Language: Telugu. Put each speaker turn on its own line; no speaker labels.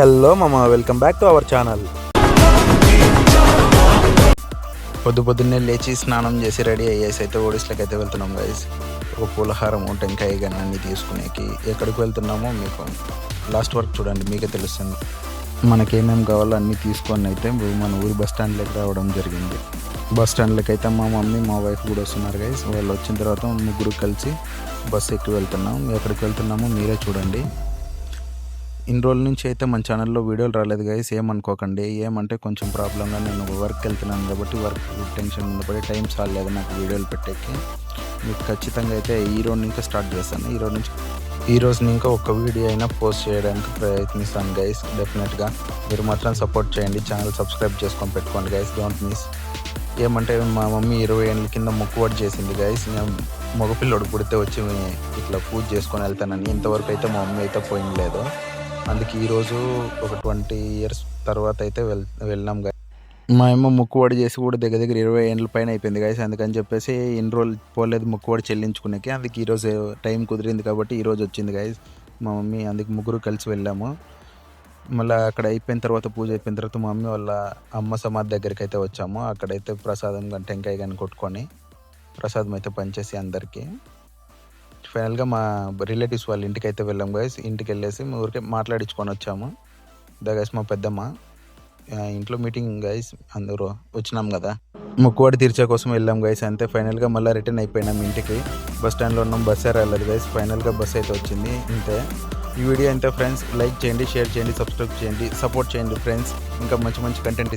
హలో మామ, welcome back to our channel. పొద్దున్నే లేచి స్నానం చేసి రెడీ అయ్యేసి అయితే ఒడిస్లోకి అయితే వెళ్తున్నాం గైస్. ఒక పులహారం టెంకాయ కానీ అన్నీ తీసుకునేకి ఎక్కడికి వెళ్తున్నామో మీకు లాస్ట్ వరకు చూడండి, మీకే తెలుస్తుంది. మనకేమేమి కావాలో అన్నీ తీసుకొని అయితే మన ఊరి బస్ స్టాండ్లోకి రావడం జరిగింది. బస్ స్టాండ్లోకి అయితే మా మమ్మీ మా వైఫ్ కూడా వస్తున్నారు గైస్. వాళ్ళు వచ్చిన తర్వాత ముగ్గురు కలిసి బస్సు ఎక్కి వెళ్తున్నాం. ఎక్కడికి వెళ్తున్నామో మీరే చూడండి. ఇన్ని రోజుల నుంచి అయితే మన ఛానల్లో వీడియోలు రాలేదు గైస్, ఏమనుకోకండి. ఏమంటే కొంచెం ప్రాబ్లంగా నేను వర్క్ వెళ్తున్నాను కాబట్టి వర్క్ టెన్షన్ మీద పడి టైం చాలేదు నాకు వీడియోలు పెట్టేకి. మీకు ఖచ్చితంగా అయితే ఈ రోజు నుంచి స్టార్ట్ చేస్తాను. ఈ రోజు ఇంకా ఒక వీడియో అయినా పోస్ట్ చేయడానికి ప్రయత్నిస్తాను గైస్. డెఫినెట్గా మీరు మాత్రం సపోర్ట్ చేయండి. ఛానల్ సబ్స్క్రైబ్ చేసుకొని పెట్టుకోండి గైస్, డోంట్ మిస్. ఏమంటే మా మమ్మీ 20 ఏళ్ళ కింద మొక్కుబడి చేసింది గైస్. నేను మగపిల్లడు పుడితే వచ్చి ఇట్లా పూజ చేసుకొని వెళ్తానని. ఇంతవరకు అయితే మా మమ్మీ అయితే పోయినలేదు. అందుకే ఈరోజు ఒక 20 ఇయర్స్ తర్వాత అయితే వెళ్ళాం గైస్. మా అమ్మ మొక్కుబడి చేసి కూడా దగ్గర 20 ఏళ్ళ పైన అయిపోయింది గైస్. అందుకని చెప్పేసి ఇన్ని రోజులు పోలేదు మొక్కుబడి చెల్లించుకునేకి. అందుకే ఈరోజు టైం కుదిరింది కాబట్టి ఈరోజు వచ్చింది గైస్ మా మమ్మీ. అందుకు ముగ్గురు కలిసి వెళ్ళాము. మళ్ళీ అక్కడ అయిపోయిన తర్వాత పూజ అయిపోయిన తర్వాత మా మమ్మీ వాళ్ళ అమ్మ సమాధి దగ్గరికి అయితే వచ్చాము. అక్కడైతే ప్రసాదం కానీ టెంకాయ కానీ కొట్టుకొని ప్రసాదం అయితే పనిచేసి అందరికీ ఫైనల్గా మా రిలేటివ్స్ వాళ్ళ ఇంటికి అయితే వెళ్ళాం గైస్. ఇంటికి వెళ్ళేసి ఊరికే మాట్లాడించుకొని వచ్చాము. గైస్ మా పెద్దమ్మ ఇంట్లో మీటింగ్ గైస్, అందరూ వచ్చినాం కదా, మొక్కుబడి తీర్చే కోసం వెళ్ళాం గైస్. అంతే ఫైనల్గా మళ్ళీ రిటర్న్ అయిపోయినాం ఇంటికి. బస్ స్టాండ్లో ఉన్నాం, బస్సే రాలేదు గైస్. ఫైనల్గా బస్ అయితే వచ్చింది. ఇంతే ఈ వీడియో అంతే ఫ్రెండ్స్. లైక్ చేయండి, షేర్ చేయండి, సబ్స్క్రైబ్ చేయండి, సపోర్ట్ చేయండి ఫ్రెండ్స్. ఇంకా మంచి కంటెంట్